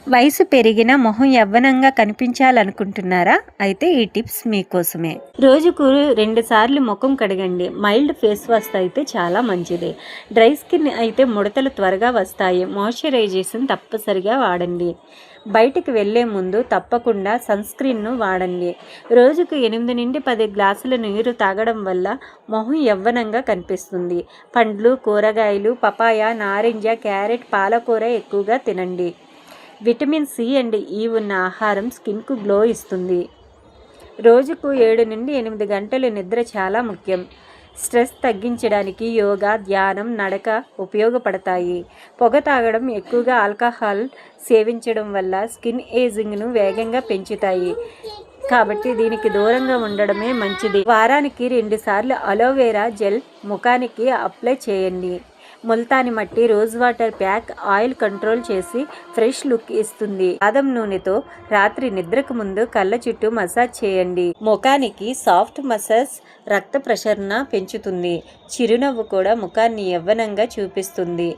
వయసు పెరిగిన మొహం యవ్వనంగా కనిపించాలనుకుంటున్నారా? అయితే ఈ టిప్స్ మీకోసమే. రోజుకు 2 సార్లు ముఖం కడగండి. మైల్డ్ ఫేస్ వాష్ అయితే చాలా మంచిది. డ్రై స్కిన్ అయితే ముడతలు త్వరగా వస్తాయి. మాయిశ్చరైజేషన్ తప్పనిసరిగా వాడండి. బయటికి వెళ్లే ముందు తప్పకుండా సన్‌స్క్రీన్‌ను వాడండి. రోజుకు 8-10 గ్లాసుల నీరు తాగడం వల్ల మొహం యవ్వనంగా కనిపిస్తుంది. పండ్లు, కూరగాయలు, పపాయ, నారింజ, క్యారెట్, పాలకూర ఎక్కువగా తినండి. విటమిన్ సి అండ్ ఈ ఉన్న ఆహారం స్కిన్కు గ్లో ఇస్తుంది. రోజుకు 7-8 గంటలు నిద్ర చాలా ముఖ్యం. స్ట్రెస్ తగ్గించడానికి యోగా, ధ్యానం, నడక ఉపయోగపడతాయి. పొగ తాగడం, ఎక్కువగా ఆల్కహాల్ సేవించడం వల్ల స్కిన్ ఏజింగ్ను వేగంగా పెంచుతాయి. కాబట్టి దీనికి దూరంగా ఉండడమే మంచిది. వారానికి 2 సార్లు అలోవెరా జెల్ ముఖానికి అప్లై చేయండి. ముల్తాని మట్టి, rose water pack oil control చేసి ఫ్రెష్ లుక్ ఇస్తుంది. బాదం నూనెతో రాత్రి నిద్రకు ముందు కళ్ళ చుట్టూ మసాజ్ చేయండి. ముఖానికి సాఫ్ట్ మసాజ్ రక్త ప్రసరణ పెంచుతుంది. చిరునవ్వు కూడా ముఖాన్ని యవ్వనంగా చూపిస్తుంది.